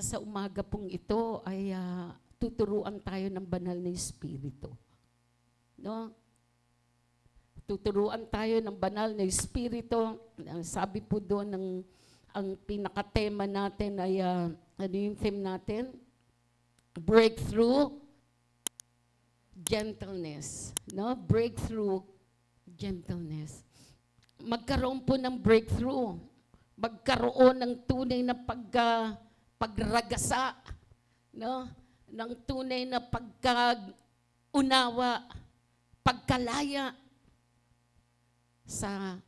Sa umaga pong ito ay tuturuan tayo ng banal na Espiritu. No? Tuturuan tayo ng banal na Espiritu. Ang sabi po doon, ang pinakatema natin ay, ano yung theme natin? Breakthrough, gentleness. No? Breakthrough, gentleness. Magkaroon po ng breakthrough. Magkaroon ng tunay na pagragasa, no? Ng tunay na pagkaunawa, pagkalaya sa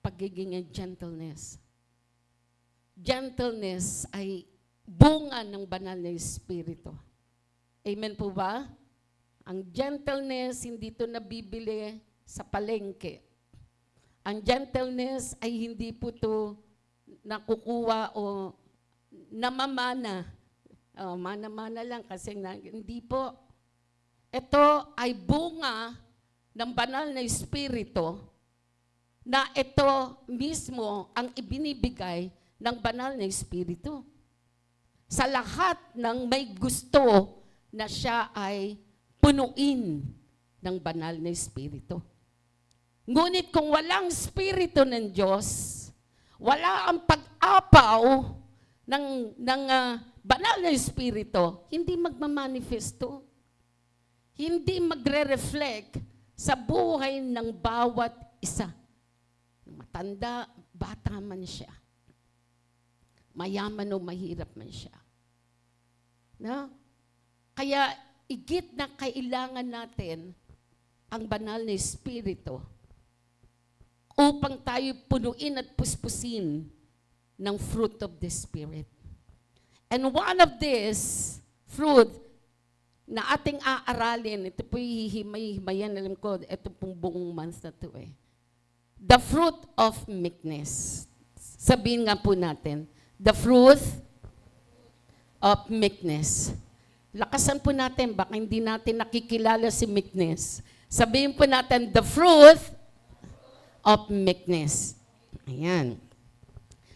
pagiging gentleness. Gentleness ay bunga ng banal na Espiritu. Amen po ba? Ang gentleness, hindi ito nabibili sa palengke. Ang gentleness ay hindi po ito nakukuha o namamana. Mana-mana lang kasi hindi po. Ito ay bunga ng banal na Espiritu na ito mismo ang ibinibigay ng banal na Espiritu. Sa lahat ng may gusto na siya ay punuin ng banal na Espiritu. Ngunit kung walang Espiritu ng Diyos, wala ang pag-apaw ng banal na Espiritu, hindi magmamanifesto. Hindi magre-reflect sa buhay ng bawat isa. Matanda, bata man siya. Mayaman o mahirap man siya. No? Kaya igit na kailangan natin ang banal na Espiritu upang tayo punuin at puspusin ng fruit of the Spirit. And one of this fruit na ating aaralin, ito po hihimay-himayan, alam ko, ito pong buong month na ito eh. The fruit of meekness. Sabihin nga po natin, the fruit of meekness. Lakasan po natin, baka hindi natin nakikilala si meekness. Sabihin po natin, the fruit of meekness. Ayan.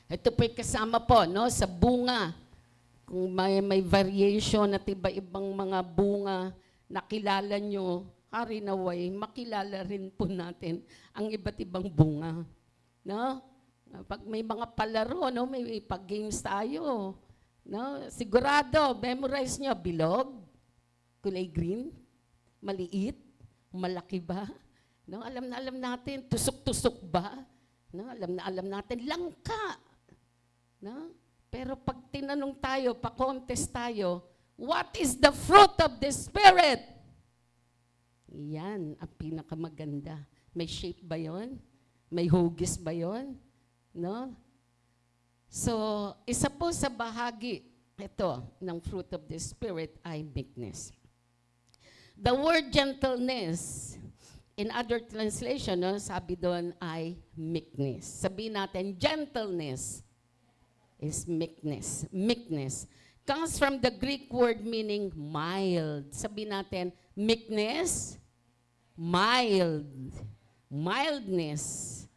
Ito po'y kasama po, no, sa bunga. Kung may variation at iba-ibang mga bunga na kilala nyo, harinaway, makilala rin po natin ang iba't ibang bunga. No? Pag may mga palaro, no, may pag-games tayo. No? Sigurado, memorize nyo, bilog, kulay green, maliit, malaki ba? No, alam na alam natin, tusok-tusok ba? No, alam na alam natin, langka. No? Pero pag tinanong tayo, pa-contest tayo, what is the fruit of the Spirit? Yan, ang pinakamaganda. May shape ba yon? May hugis ba yon? No? So, isa po sa bahagi ito ng fruit of the Spirit ay meekness. The word gentleness, in other translation, no, sabi doon ay meekness. Sabihin natin, gentleness is meekness. Meekness comes from the Greek word meaning mild. Sabihin natin, meekness, mild. Mildness.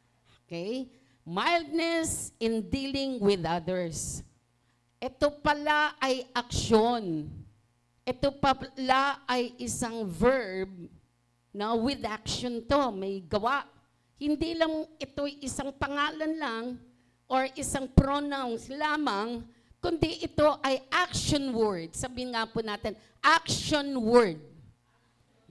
Okay? Mildness in dealing with others. Ito pala ay aksyon. Ito pala ay isang verb. Now, with action to, may gawa. Hindi lang ito'y isang pangalan lang or isang pronouns lamang, kundi ito ay action word. Sabihin nga po natin, action word.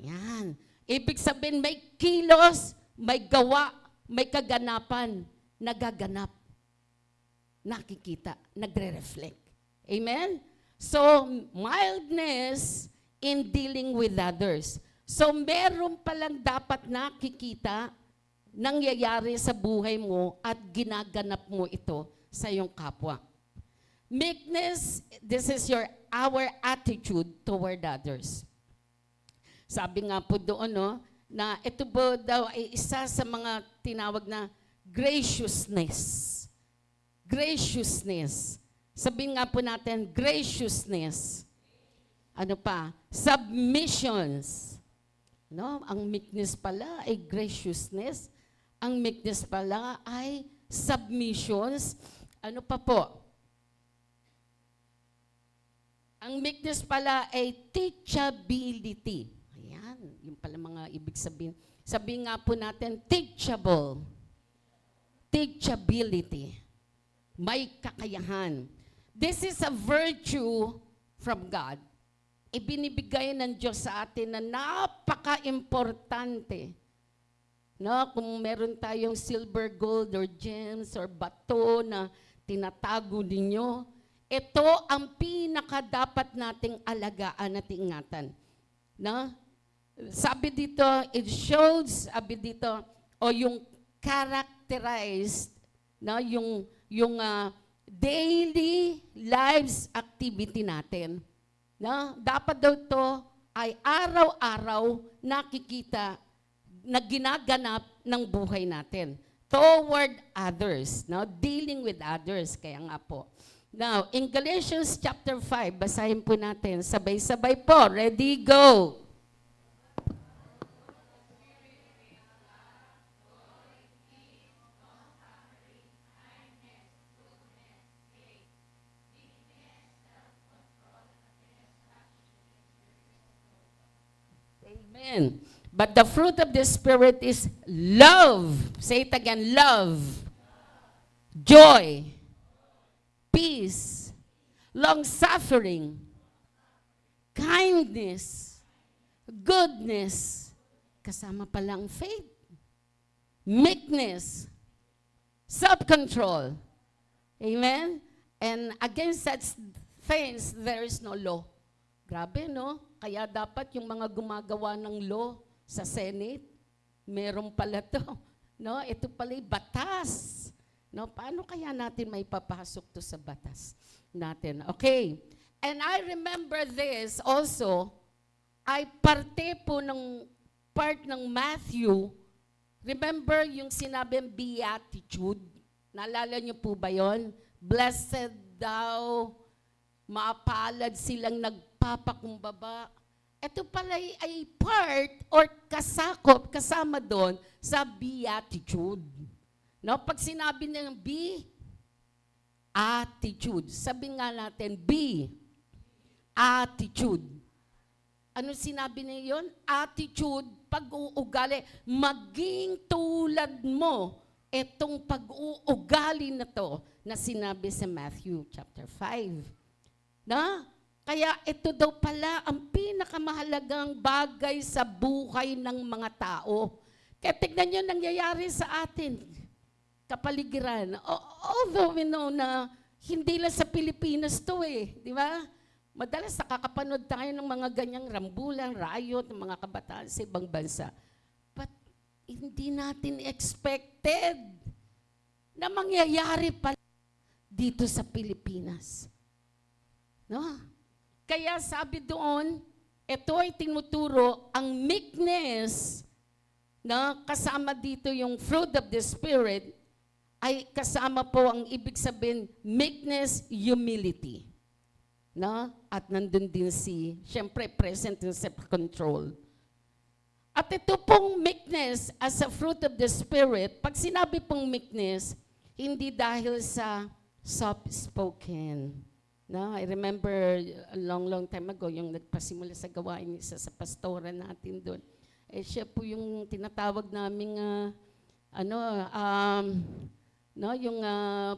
Yan. Ibig sabihin, may kilos, may gawa, may kaganapan, nagaganap, nakikita, nagre-reflect. Amen? So, mildness in dealing with others. So, meron palang dapat nakikita, nangyayari sa buhay mo at ginaganap mo ito sa iyong kapwa. Meekness, this is our attitude toward others. Sabi nga po doon, no, na ito po daw ay isa sa mga tinawag na graciousness. Graciousness. Sabihin nga po natin, graciousness. Ano pa? Submissions. No, ang meekness pala ay graciousness. Ang meekness pala ay submissions. Ano pa po? Ang meekness pala ay teachability. Ayan, yung pala mga ibig sabihin. Sabihin nga po natin, teachable. Teachability. May kakayahan. This is a virtue from God. Ibinibigay ng Diyos sa atin na napaka-importante. No, kung meron tayong silver, gold, or gems, or bato na tinatago ninyo, ito ang pinaka-dapat nating alagaan at ingatan. No? Sabi dito, it shows, sabi dito, o yung characterized, no, yung daily lives activity natin. No? Dapat daw ito ay araw-araw nakikita na ginaganap ng buhay natin toward others, no? Dealing with others, kaya nga po. Now, in Galatians chapter 5, basahin po natin, sabay-sabay po, ready, go! Amen. But the fruit of the Spirit is love. Say it again, love. Joy. Peace. Long-suffering. Kindness. Goodness. Kasama pala ang faith. Meekness. Self-control. Amen? And against such things, there is no law. Grabe, no? Kaya dapat yung mga gumagawa ng law sa Senate, meron pala to. No? Ito pala yung batas. No? Paano kaya natin may papasok to sa batas natin? Okay. And I remember this also, ay parte po ng part ng Matthew. Remember yung sinabing beatitude? Naalala niyo po ba yon? Blessed daw, mapalad silang nagpapakumbaba. Ito pala ay part or kasakop, kasama doon sa beatitude. No? Pag sinabi ng attitude, sabi nga natin, attitude. Ano sinabi niya yun? Attitude, pag-uugali. Maging tulad mo itong pag-uugali na to na sinabi sa Matthew chapter 5. Na? Kaya ito daw pala ang pinakamahalagang bagay sa buhay ng mga tao. Kaya tignan nyo nangyayari sa atin, kapaligiran. Although we know na hindi lang sa Pilipinas to di ba? Madalas nakakapanood tayo ng mga ganyang rambulan, riot, ng mga kabataan sa ibang bansa. But hindi natin expected na mangyayari pala dito sa Pilipinas. No? Kaya sabi doon, ito ay tinuturo ang meekness na kasama dito yung fruit of the Spirit ay kasama po ang ibig sabihin meekness, humility. No? At nandun din siyempre present yung self-control. At ito pong meekness as a fruit of the Spirit, pag sinabi pong meekness, hindi dahil sa soft-spoken. No, I remember a long time ago, yung nagpasimula sa gawain isa sa pastora natin doon. Siya po yung tinatawag naming, yung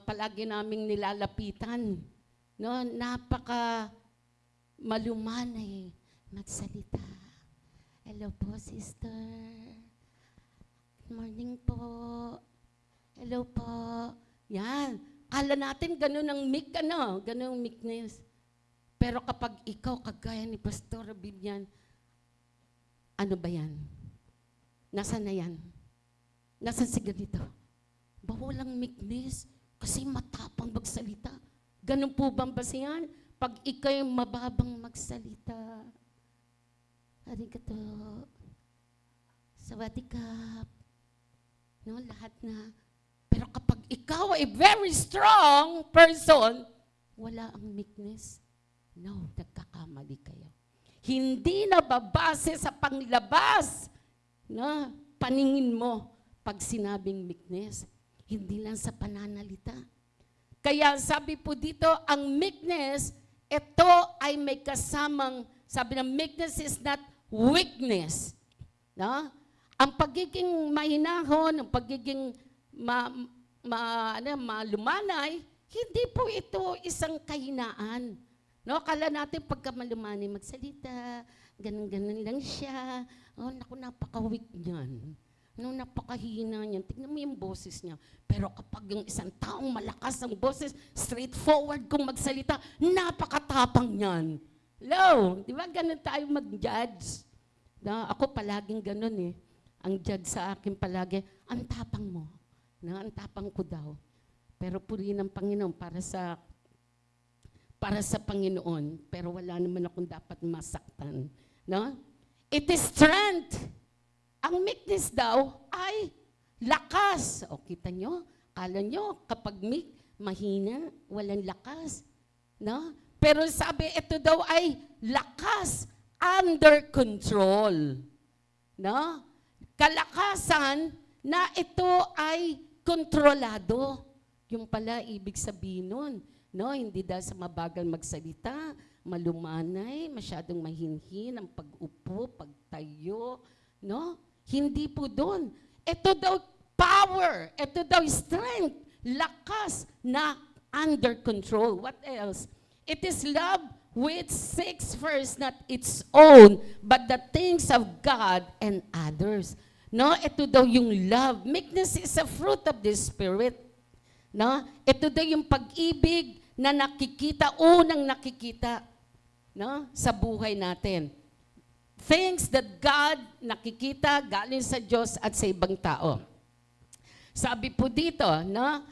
palagi naming nilalapitan. No, napaka malumanay magsalita. Hello po, sister. Good morning po. Hello po. Yan. Kala natin gano'n ang gano'n ang meekness. Pero kapag ikaw, kagaya ni Pastor Bibian, ano ba yan? Nasaan na yan? Nasaan si ganito? Walang meekness kasi matapang magsalita. Ganun po bang basihan? Pag ikaw'y mababang magsalita. Arigato. Sawadikap. No, lahat na. Pero kapag ikaw ay very strong person, wala ang meekness. No, nagkakamali kayo. Hindi na babase sa panglabas na paningin mo pag sinabing meekness. Hindi lang sa pananalita. Kaya sabi po dito, ang meekness ito ay may kasamang, sabi na, meekness is not weakness. No? Ang pagiging mahinahon, ang pagiging malumanay, hindi po ito isang kahinaan. No, akala natin pagka malumanay magsalita, ganun-ganun lang siya. Oh, naku, napaka-weak niyan. No, napakahina niyan. Tignan mo yung boses niya. Pero kapag yung isang taong malakas ang boses, straightforward kung magsalita, napakatapang niyan. Hello, di ba ganun tayo mag-judge? No, ako palaging ganun eh. Ang judge sa akin palagi, ang tapang mo. No, ang tapang ko daw. Pero purihin ng Panginoon para sa Panginoon, pero wala naman akong dapat masaktan. No? It is strength. Ang meekness daw ay lakas. O kita nyo, kala nyo, kapag meek, mahina, walang lakas. No? Pero sabi, ito daw ay lakas under control. No? Kalakasan na ito ay kontrolado. Yung pala, ibig sabihin nun. No, hindi dahil sa mabagal magsalita, malumanay, masyadong mahinhin ang pag-upo, pagtayo, no? Hindi po doon. Ito daw power, ito daw strength, lakas na under control. What else? It is love which seeks first not its own, but the things of God and others. No, ito daw yung love. Meekness is a fruit of the Spirit. No? Ito daw yung pag-ibig na nakikita, unang nakikita, no? Sa buhay natin. Things that God nakikita galing sa Diyos at sa ibang tao. Sabi po dito, no?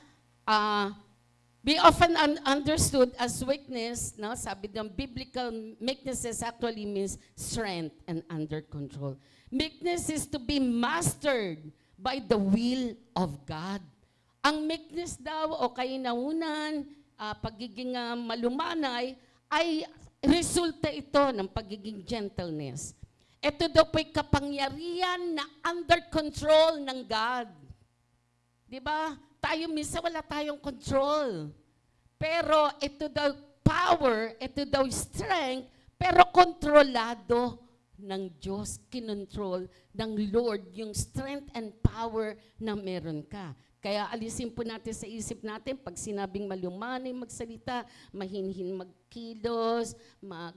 Be often understood as weakness, no? Sabi ng biblical meekness actually means strength and under control. Meekness is to be mastered by the will of God. Ang meekness daw o kainahunan, pagiging malumanay, ay resulta ito ng pagiging gentleness. Ito daw po'y kapangyarihan na under control ng God. Di ba? Tayo minsan wala tayong control. Pero ito daw power, ito daw strength, pero kontrolado ng Diyos, kinontrol ng Lord, yung strength and power na meron ka. Kaya alisin po natin sa isip natin, pag sinabing malumanay magsalita, mahinhin magkilos,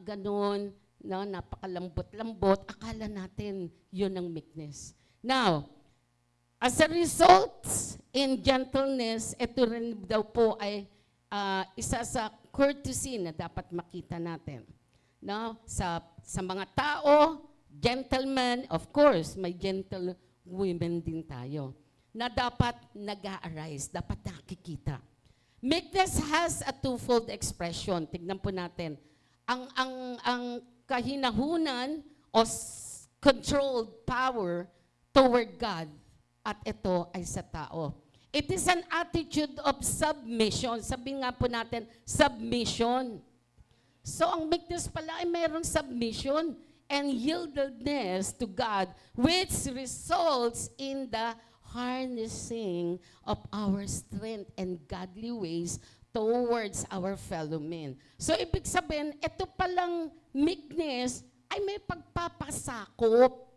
ganon, no, napakalambot-lambot, akala natin yun ang meekness. Now, as a result, in gentleness, ito rin daw po ay isa sa courtesy na dapat makita natin. No? Sa mga tao, gentlemen, of course, may gentle women din tayo na dapat nag-a-arise, dapat nakikita. Meekness has a twofold expression. Tignan po natin. Ang kahinahunan o controlled power toward God at ito ay sa tao. It is an attitude of submission. Sabihin nga po natin, submission. So ang meekness pala ay mayroong submission and yieldedness to God, which results in the harnessing of our strength and godly ways towards our fellow men. So, ibig sabihin, ito palang meekness ay may pagpapasakop.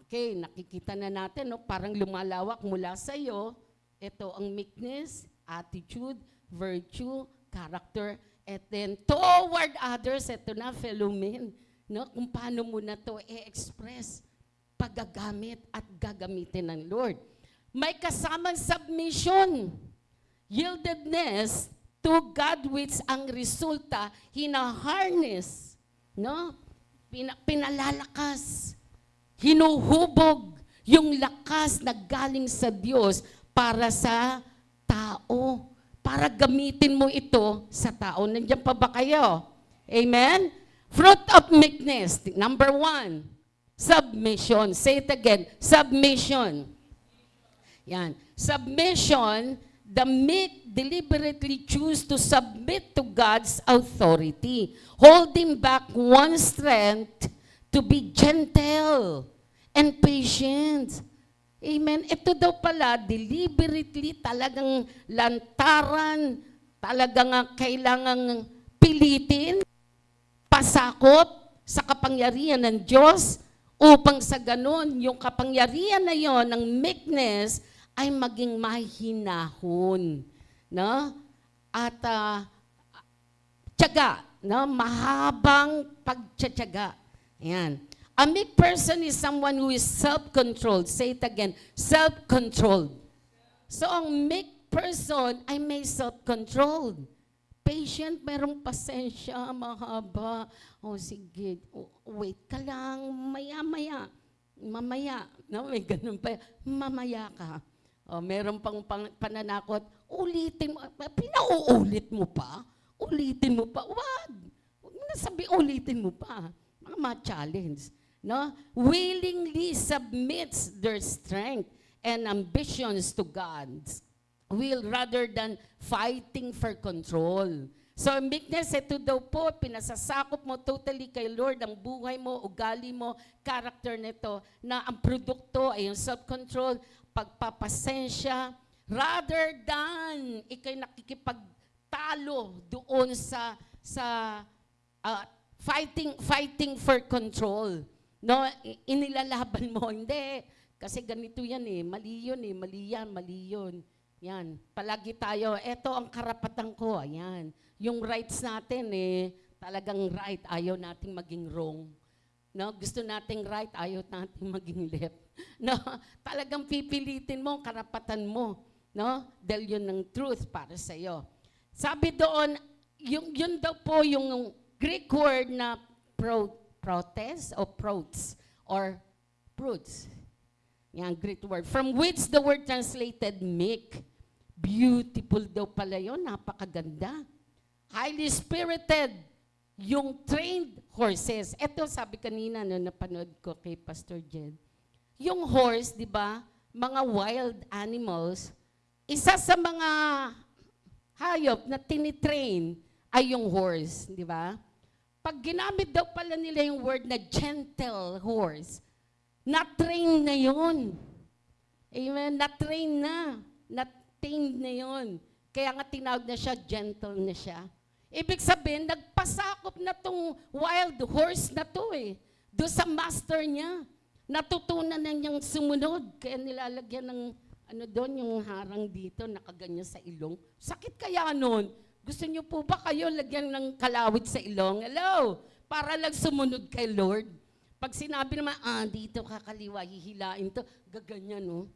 Okay, nakikita na natin, no? Parang lumalawak mula sa iyo. Ito ang meekness, attitude, virtue, character, and then toward others, ito na, fellow men. No? Kung paano mo na ito i-express, paggagamit at gagamitin ng Lord. May kasamang submission, yieldedness to God, which ang resulta, hinaharness, no? Pinalalakas, hinuhubog yung lakas na galing sa Diyos para sa tao. Para gamitin mo ito sa tao. Nandiyan pa ba kayo? Amen? Fruit of meekness, number 1. Submission. Say it again. Submission. Yan. Submission, the meek deliberately choose to submit to God's authority, holding back one's strength to be gentle and patient. Amen. Ito daw pala, deliberately talagang lantaran, talagang kailangang pilitin, pasakop sa kapangyarihan ng Diyos upang sa ganun, yung kapangyarihan na yon ng meekness ay maging mahinahon. No? At tiyaga, no? Mahabang pagtsatsaga. Ayan. A meek person is someone who is self-controlled. Say it again, self-controlled. So ang meek person ay may self-controlled. Patient, merong pasensya, mahaba. O sige, wait ka lang, maya-maya. Mamaya. No, may ganun pa. Mamaya ka. O, meron pang pananakot. Ulitin mo. Pinauulit mo pa? Ulitin mo pa? Wag. Huwag mo na sabi, ulitin mo pa. Mga challenge. No? Willingly submits their strength and ambitions to God's will rather than fighting for control. So, meekness, ito daw po, pinasasakop mo totally kay Lord ang buhay mo, ugali mo, character nito, na ang produkto ay yung self-control, pagpapasensya, rather than ikay nakikipagtalo doon sa fighting for control. No, inilalaban mo, hindi. Kasi ganito yan mali yun. Yan, palagi tayo, eto ang karapatan ko, ayan. Yung rights natin talagang right, ayaw nating maging wrong. No, gusto nating right, ayaw nating maging left. No, talagang pipilitin mo ang karapatan mo, no? Dahil yun ng truth para sa iyo. Sabi doon, yun daw po yung Greek word na protest o protes or fruits. Yan, Greek word. From which the word translated meek. Beautiful daw pala yun, napakaganda. Highly spirited, yung trained horses. Ito sabi kanina no, napanood ko kay Pastor Jed. Yung horse, di ba, mga wild animals, isa sa mga hayop na tinitrain ay yung horse, di ba? Pag ginamit daw pala nila yung word na gentle horse, na-train na yun. Amen? Na-train na. Na-tamed na yun. Kaya nga tinawag na siya, gentle na siya. Ibig sabihin, nagpasakop na tong wild horse na to doon sa master niya. Natutunan na niyang sumunod. Kaya nilalagyan ng doon, yung harang dito, nakaganyan sa ilong. Sakit kaya nun? Gusto niyo po ba kayo lagyan ng kalawit sa ilong? Hello? Para lang sumunod kay Lord. Pag sinabi naman, dito kakaliwa, hihilain to, gaganyan, no?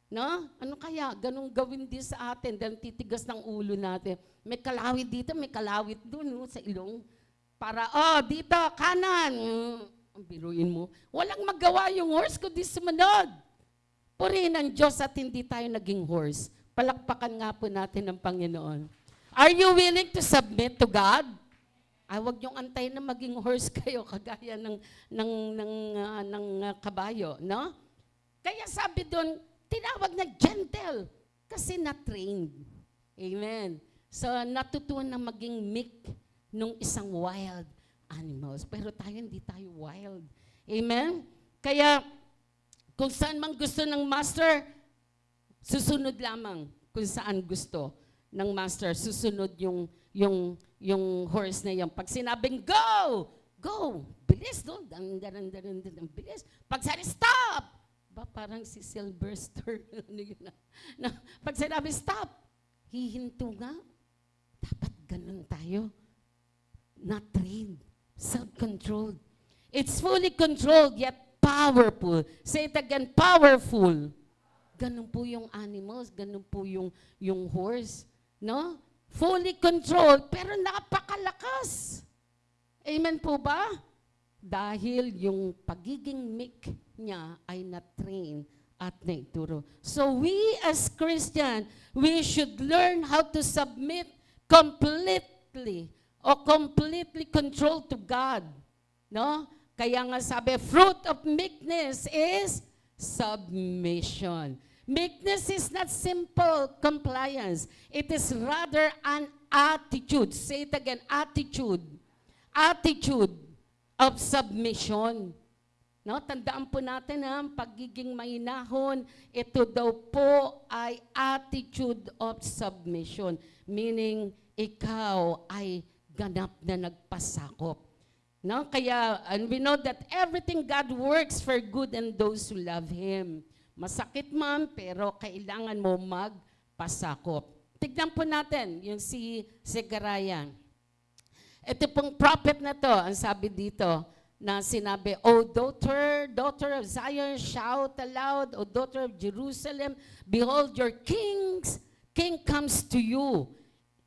No? Ano kaya? Ganun gawin din sa atin, dahil titigas ng ulo natin. May kalawit dito, may kalawit doon, no, sa ilong. Para, dito, kanan. Ang biruin mo. Walang magawa yung horse kundi sumunod. Purihin ang Diyos at hindi tayo naging horse. Palakpakan nga po natin ng Panginoon. Are you willing to submit to God? Huwag niyong antayin na maging horse kayo kagaya ng kabayo, no? Kaya sabi doon, tinawag na gentle kasi na-trained. Amen. So, natutunan na maging meek nung isang wild animals. Pero tayo, hindi tayo wild. Amen? Kaya, kung saan man gusto ng master, susunod lamang kung saan gusto ng master. Susunod yung horse na yun. Pag sinabing, go! Go! Bilis, no? Bilis. Pag sabi, stop! Parang si Sylvester. Pag sinabi, stop! Hihinto nga. Dapat ganun tayo. Not trained. Self-controlled. It's fully controlled, yet powerful. Say it again, powerful. Ganun po yung animals, ganun po yung horse. No? Fully controlled, pero napakalakas. Amen po ba? Dahil yung pagiging meek niya ay na-train at naituro. So we as Christian, we should learn how to submit completely control to God. No? Kaya nga sabi, fruit of meekness is submission. Meekness is not simple compliance. It is rather an attitude. Say it again, attitude. Attitude of submission. No, tandaan po natin pagiging mahinahon, ito daw po ay attitude of submission. Meaning, ikaw ay ganap na nagpasakop. No? Kaya, and we know that everything God works for good and those who love Him. Masakit man, pero kailangan mo magpasakop. Tignan po natin yung si Zechariah. Ito pong prophet na to, ang sabi dito, na sinabi, O daughter of Zion, shout aloud, O daughter of Jerusalem, behold, your king comes to you.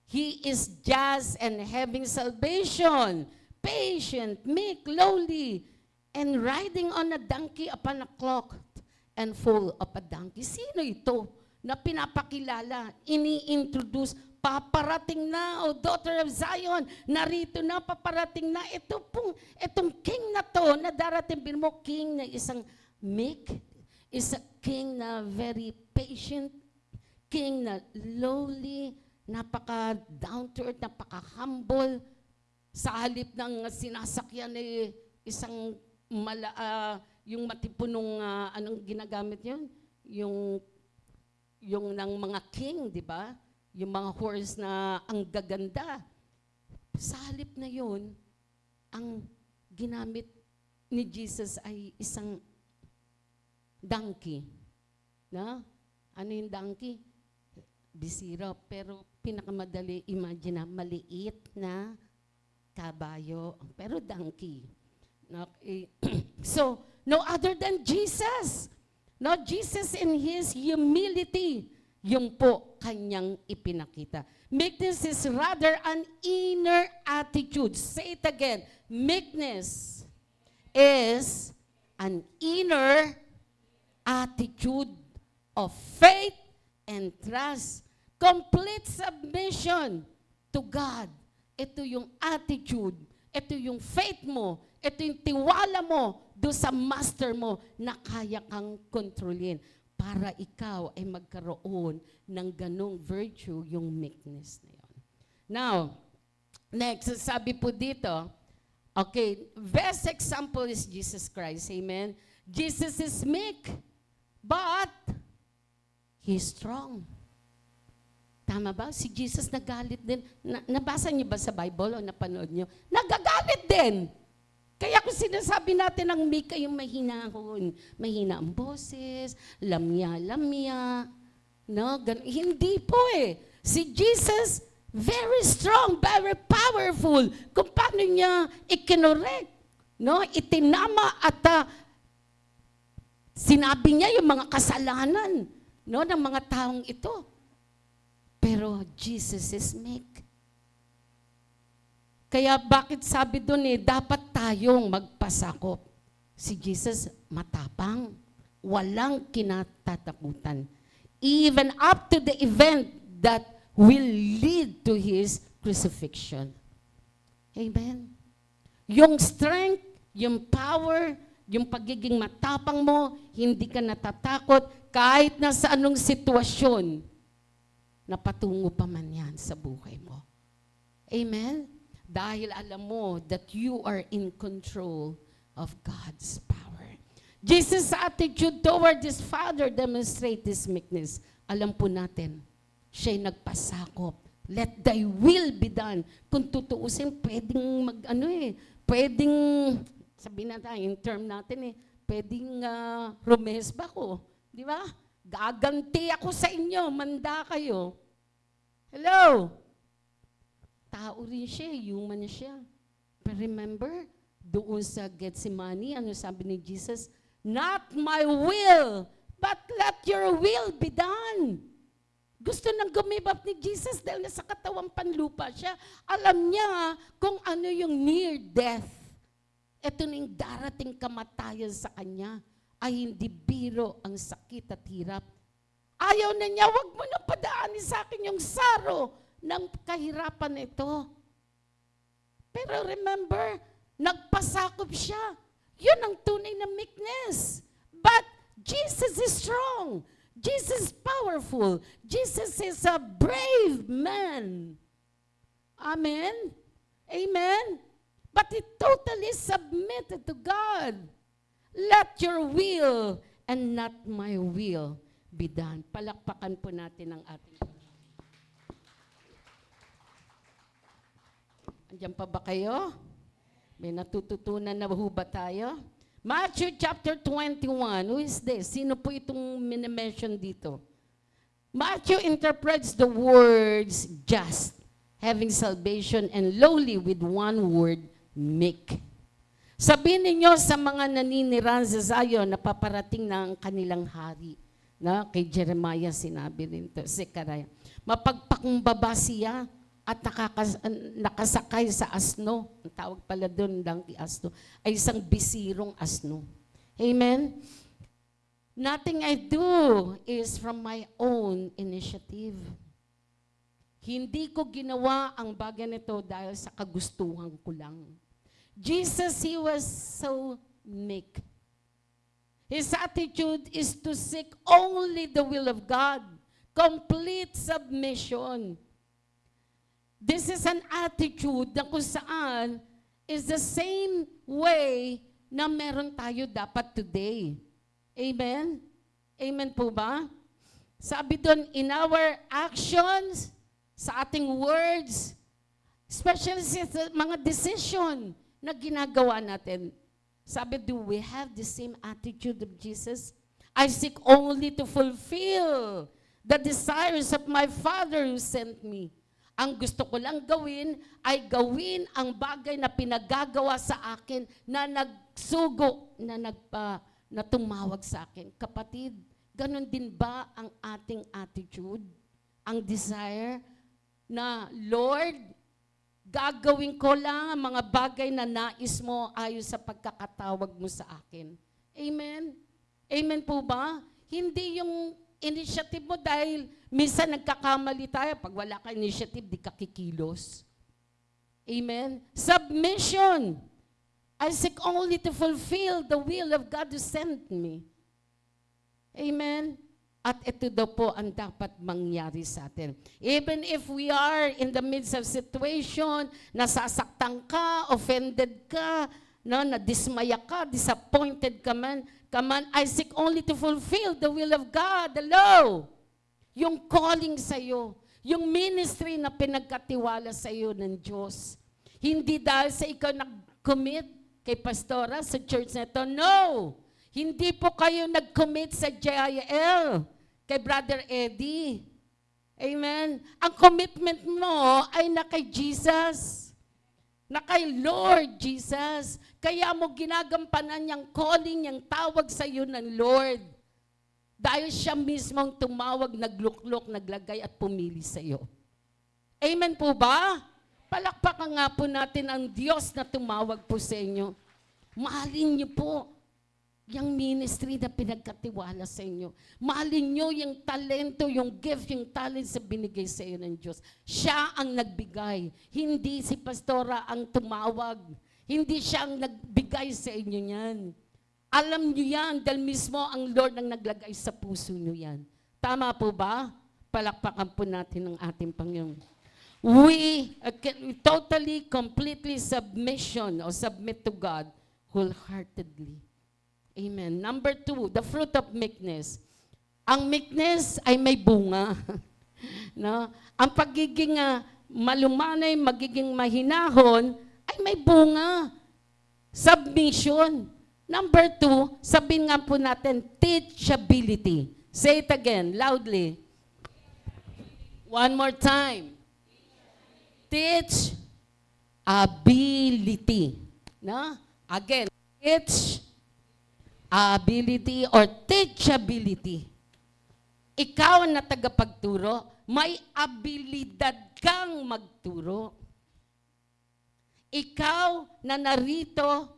He is just and having salvation, patient, meek, lowly, and riding on a donkey upon a cloak and foal of a donkey. Sino ito na pinapakilala, ini-introduce, paparating na, O daughter of Zion, narito na, paparating na. Itong king na to, na darating, mo, king na isang meek, is a king na very patient, king na lowly, napaka down to earth, napaka humble, sa halip ng sinasakyan ni isang yung matipunong, anong ginagamit yun? Yung ng mga king, di ba? Yung mga horse na ang gaganda. Sa halip na yun, ang ginamit ni Jesus ay isang donkey. Na? Ano yung donkey? Bisira. Pero pinakamadali, imagine na, maliit na kabayo. Pero donkey. Okay. So, no other than Jesus. No, Jesus in His humility, yung po kanyang ipinakita. Meekness is rather an inner attitude. Say it again. Meekness is an inner attitude of faith and trust. Complete submission to God. Ito yung attitude. Ito yung faith mo. Ito yung tiwala mo doon sa master mo na kaya kang kontrolin para ikaw ay magkaroon ng ganong virtue, yung meekness na yun. Now, next, sabi po dito, okay, best example is Jesus Christ, amen? Jesus is meek, but He's strong. Tama ba? Si Jesus nagalit din. Nabasa niyo ba sa Bible o napanood niyo? Nagagalit din. Kaya kung sinasabi natin ang meek ay yung mahinahon, mahina ang boses, lamya-lamya, no? Hindi po eh. Si Jesus, very strong, very powerful. Kung paano niya ikinorek, no? Itinama at sinabi niya yung mga kasalanan, no, ng mga taong ito. Pero Jesus is meek. Kaya bakit sabi doon dapat tayong magpasakop. Si Jesus matapang, walang kinatatakutan. Even up to the event that will lead to His crucifixion. Amen? Yung strength, yung power, yung pagiging matapang mo, hindi ka natatakot kahit na sa anong sitwasyon na patungo pa man yan sa buhay mo. Amen? Dahil alam mo that you are in control of God's power. Jesus' attitude toward His Father demonstrate this meekness. Alam po natin, siya'y nagpasakop. Let thy will be done. Kung tutuusin, pwedeng pwedeng, sabihin natin, in term natin pwedeng rumesba ko. Di ba? Gaganti ako sa inyo, manda kayo. Hello? Tao rin siya, human siya. But remember, doon sa Gethsemane, ano sabi ni Jesus? Not my will, but let your will be done. Gusto nang gumibap ni Jesus dahil nasa katawang panlupa siya. Alam niya kung ano yung near death. Ito na yung darating kamatayan sa kanya ay hindi biro ang sakit at hirap. Ayaw na niya, wag mo na padaanin sa akin yung saro ng kahirapan ito. Pero remember, nagpasakop siya. Yun ang tunay na meekness. But Jesus is strong. Jesus is powerful. Jesus is a brave man. Amen? Amen? But he totally submitted to God. Let your will and not my will be done. Palakpakan po natin ang ating Andiyan pa ba kayo? May natututunan na ho ba tayo? Matthew chapter 21. Who is this? Sino po itong minimension dito? Matthew interprets the words just, having salvation, and lowly with one word, meek. Sabihin ninyo sa mga naninirahan sa Zion na paparating na ang kanilang hari. Na, kay Jeremiah sinabi rin ito, Zechariah. Mapagpakumbaba siya at nakasakay sa asno. Ang tawag pala doon, donkey asno, ay isang bisirong asno. Amen? Nothing I do is from my own initiative. Hindi ko ginawa ang bagay nito dahil sa kagustuhan ko lang. Jesus, He was so meek. His attitude is to seek only the will of God. Complete submission. This is an attitude na kung saan is the same way na meron tayo dapat today. Amen? Amen po ba? Sabi doon, in our actions, sa ating words, especially sa mga decision na ginagawa natin, sabi, do we have the same attitude of Jesus? I seek only to fulfill the desires of my Father who sent me. Ang gusto ko lang gawin ay gawin ang bagay na pinagagawa sa akin na nagsugo, na tumawag sa akin. Kapatid, ganun din ba ang ating attitude? Ang desire na, Lord, gagawin ko lang ang mga bagay na nais mo ayon sa pagkakatawag mo sa akin. Amen? Amen po ba? Hindi yung initiative mo dahil minsan nagkakamali tayo. Pag wala ka initiative, di ka kikilos. Amen? Submission. I seek only to fulfill the will of God who sent me. Amen? At ito daw po ang dapat mangyari sa atin. Even if we are in the midst of situation, nasasaktan ka, offended ka, no, nadismaya ka, disappointed ka man, I seek only to fulfill the will of God. Hello! Yung calling sa'yo, yung ministry na pinagkatiwala sa'yo ng Diyos. Hindi dahil sa ikaw nag-commit kay pastora sa church na ito. No! Hindi po kayo nag-commit sa JIL, kay Brother Eddie. Amen? Ang commitment mo ay na kay Jesus. Na kay Lord Jesus. Kaya mo ginagampanan yung calling, yung tawag sa iyo ng Lord. Dahil siya mismong tumawag, nagluklok, naglagay at pumili sa iyo. Amen po ba? Palakpakan nga po natin ang Diyos na tumawag po sa inyo. Mahalin niyo po yung ministry na pinagkatiwala sa inyo. Mahalin nyo yung talento, yung gift, yung talent sa binigay sa iyo ng Diyos. Siya ang nagbigay. Hindi si pastora ang tumawag. Hindi siya ang nagbigay sa inyo yan. Alam nyo yan dahil mismo ang Lord ang naglagay sa puso nyo yan. Tama po ba? Palakpakan po natin ang ating Panginoon. We totally, completely submit to God wholeheartedly. Amen. Number 2, the fruit of meekness. Ang meekness ay may bunga. No? Ang pagiging malumanay, magiging mahinahon, ay may bunga. Submission. Number 2, sabihin nga po natin, teachability. Say it again, loudly. One more time. Teachability. No? Again, ability or teachability. Ikaw na tagapagturo, may abilidad kang magturo. Ikaw na narito,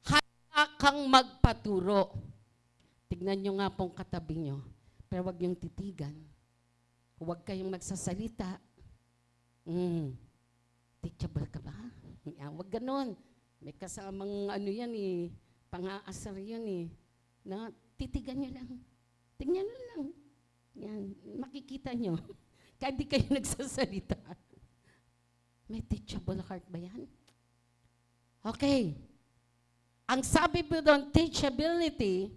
handa kang magpaturo. Tignan nyo nga pong katabi nyo, pero huwag yung titigan. Huwag kayong magsasalita. Teachable ka ba? Huwag ganon. May kasamang ano yan eh, pang-aasar yan eh. Na, titigan nyo lang. Tingnan nyo lang. Yan, makikita nyo. Kahit di kayo nagsasalita. May teachable heart ba yan? Okay. Ang sabi po doon, teachability,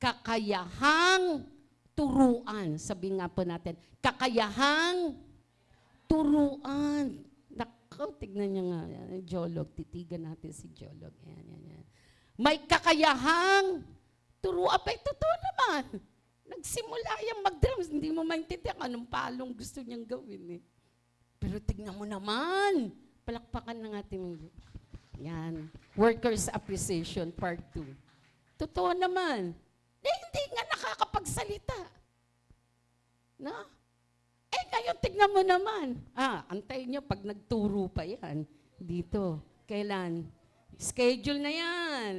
kakayahang turuan. Sabi nga po natin, kakayahang turuan. Ako, tignan niya nga, Jolog, titigan natin si Jolog. Yan. May kakayahang turo. Abay, totoo naman. Nagsimula yung mag-drums, hindi mo maintindihan anong palong gusto niyang gawin eh. Pero tignan mo naman, palakpakan ng ating, yan, Workers Appreciation Part 2. Totoo naman. Hindi nga nakakapagsalita. No? Ngayon, tignan mo naman. Antayin niyo pag nagturo pa yan. Dito. Kailan? Schedule na yan.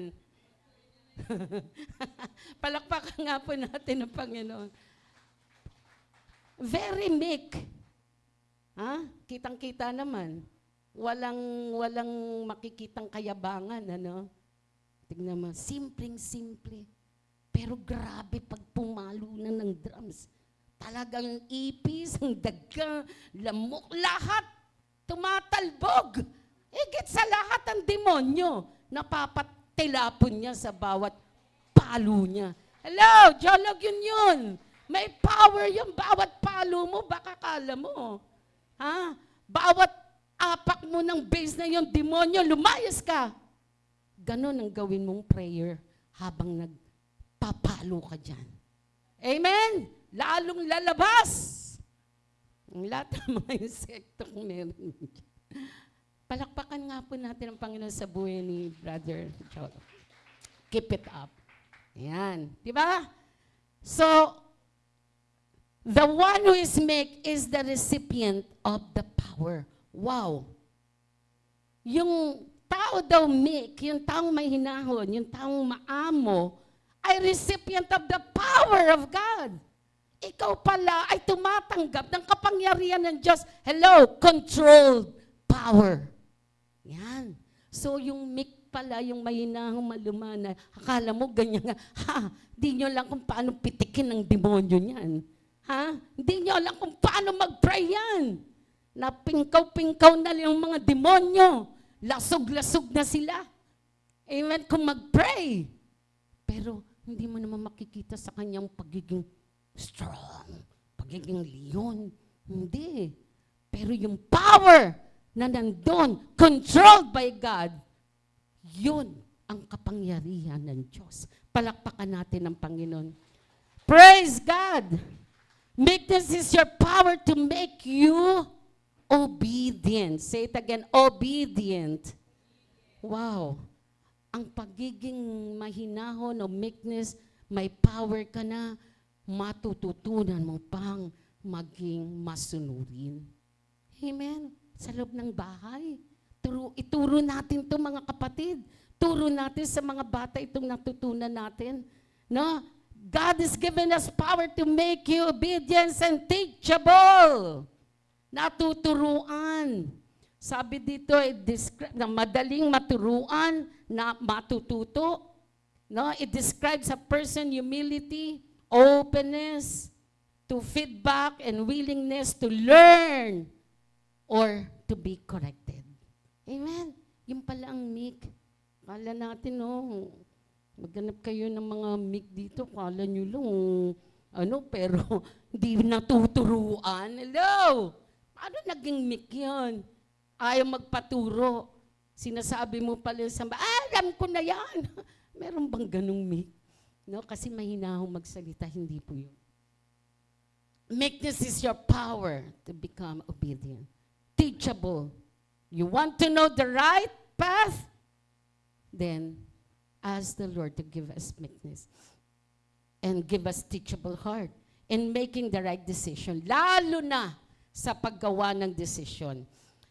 Palakpakan nga po natin ang Panginoon. Very meek. Kitang-kita naman. Walang makikitang kayabangan, ano? Tignan mo, simpleng-simple. Pero grabe pag pumalo na ng drums. Talagang ipis, ang daga, lamok, lahat tumatalbog. Higit sa lahat ang demonyo, napapatilapon niya sa bawat palo niya. Hello, Jolog yun. May power yung bawat palo mo, baka kala mo. Bawat apak mo ng bass na yung demonyo, lumayas ka. Ganon ang gawin mong prayer habang nagpapalo ka dyan. Amen? Lalong lalabas. Ang lahat ng mga insektong meron. Palakpakan nga po natin ang Panginoon sa buhay ni Brother Jolo. Keep it up. Ayan. Di ba? So, the one who is meek is the recipient of the power. Wow. Yung tao daw meek, yung taong may hinahon, yung taong maamo, ay recipient of the power of God. Ikaw pala ay tumatanggap ng kapangyarihan ng Diyos. Hello, controlled power. Yan. So yung meek pala, yung mahinahong malumana, akala mo ganyan nga, di nyo lang kung paano pitikin ng demonyo niyan. Hindi nyo lang kung paano mag-pray yan. Napingkaw-pingkaw na yung mga demonyo. Lasog-lasog na sila. Amen, kung mag-pray. Pero hindi mo naman makikita sa kanyang pagiging strong, pagiging leon. Hindi. Pero yung power na nandun, controlled by God, yun ang kapangyarihan ng Diyos. Palakpakan natin ang Panginoon. Praise God! Meekness is your power to make you obedient. Say it again, obedient. Wow. Ang pagiging mahinahon o meekness, may power ka na, matututunan mo pang maging masunurin. Amen? Sa loob ng bahay. Ituro natin to mga kapatid. Turo natin sa mga bata itong natutunan natin. No? God has given us power to make you obedient and teachable. Natuturuan. Sabi dito, na madaling maturuan, na matututo. No? It describes a person humility, openness to feedback, and willingness to learn or to be corrected. Amen? Yung pala ang meek. Kala natin, maghanap kayo ng mga meek dito, kala nyo lang, pero hindi natuturuan. Hello? Paano naging meek yun? Ayaw magpaturo. Sinasabi mo pala sa alam ko na yan. Meron bang ganung meek? No, kasi mahinahong magsalita, hindi po yun. Meekness is your power to become obedient. Teachable. You want to know the right path? Then, ask the Lord to give us meekness and give us teachable heart in making the right decision, lalo na sa paggawa ng decision.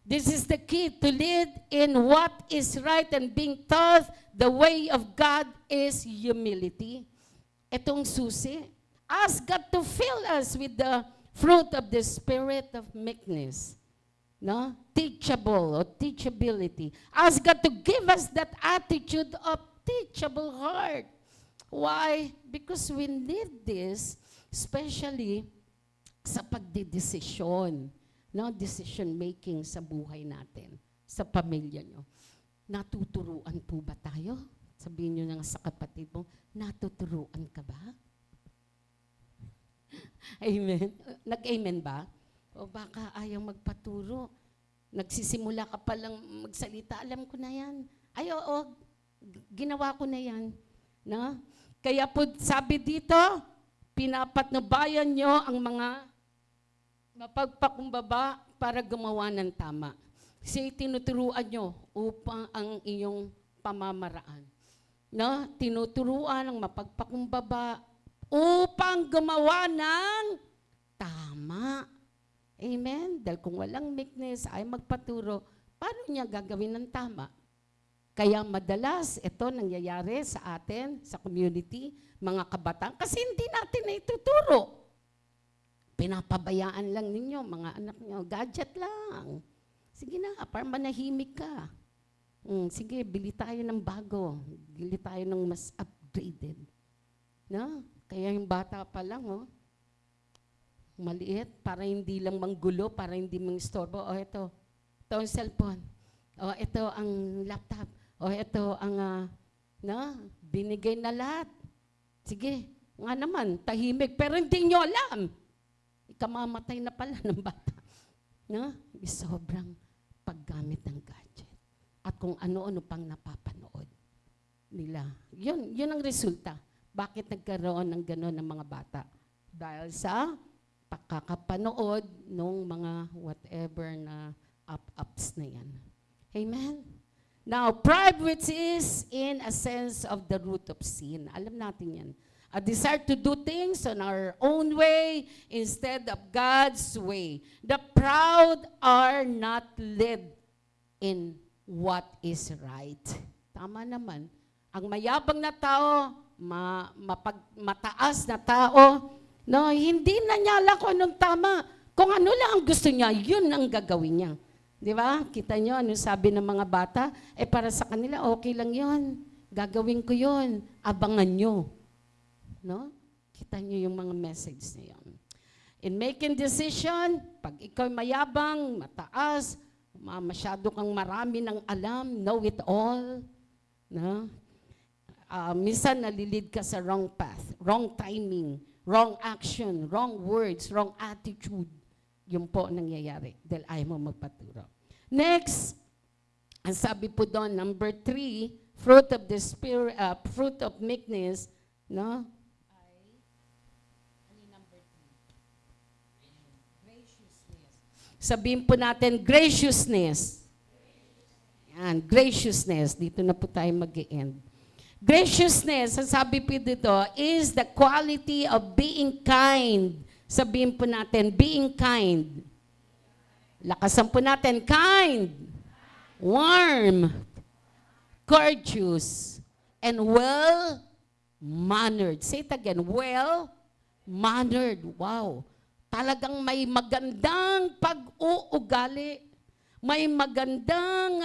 This is the key to lead in what is right and being taught the way of God is humility. Itong susi. Ask God to fill us with the fruit of the spirit of meekness. No? Teachable or teachability. Ask God to give us that attitude of teachable heart. Why? Because we need this, especially sa pagdidesisyon. No, decision making sa buhay natin, sa pamilya nyo. Natuturuan po ba tayo? Sabihin nyo nga sa kapatid mo, natuturuan ka ba? Amen. Nag-amen ba? O baka ayaw magpaturo. Nagsisimula ka palang magsalita, alam ko na yan. Ay, oo, ginawa ko na yan. No? Kaya po, sabi dito, pinapatnubayan nyo ang mga mapagpakumbaba para gumawa ng tama. Kasi tinuturuan nyo upang ang iyong pamamaraan. No? Tinuturuan ang mapagpakumbaba upang gumawa ng tama. Amen? Dahil kung walang meekness ay magpaturo, paano niya gagawin ng tama? Kaya madalas ito nangyayari sa atin, sa community, mga kabataan, kasi hindi natin na ituturo. Pinapabayaan lang ninyo, mga anak nyo, gadget lang. Sige na, para manahimik ka. Sige, bili tayo ng bago. Bili tayo ng mas upgraded. No? Kaya yung bata pa lang, maliit, para hindi lang manggulo, para hindi mangistorbo. Ito ang cellphone. Ito ang laptop. Ito ang, binigay na lahat. Sige, nga naman, tahimik, pero hindi nyo alam. Ikamamatay na pala ng bata. No? Sobrang paggamit ng gadget. At kung ano-ano pang napapanood nila. Yun ang resulta. Bakit nagkaroon ng gano'n ng mga bata? Dahil sa pakakapanood ng mga whatever na apps na yan. Amen? Now, pride, which is in a sense of the root of sin. Alam natin yan. A desire to do things on our own way instead of God's way. The proud are not led in what is right. Tama naman. Ang mayabang na tao, mataas na tao, no, hindi na niya alam kung anong tama. Kung ano lang ang gusto niya, yun ang gagawin niya. Di ba? Kita niyo, ano sabi ng mga bata? Para sa kanila, okay lang yun. Gagawin ko yun. Abangan niyo. No? Kita niyo yung mga message na yun. In making decision, pag ikaw mayabang, mataas, masyado kang marami ng alam, know it all, no? Minsan nalilid ka sa wrong path, wrong timing, wrong action, wrong words, wrong attitude. Yun po nangyayari dahil ayaw mo magpaturo. Next, ang sabi po doon, number 3, fruit of the spirit, fruit of meekness, no? Sabihin po natin, graciousness. Yan, graciousness. Dito na po tayo mag-e-end. Graciousness, ang sabi po dito, is the quality of being kind. Sabihin po natin, being kind. Lakasan po natin, kind, warm, courteous, and well-mannered. Say it again, well-mannered. Wow. Talagang may magandang pag-uugali, may magandang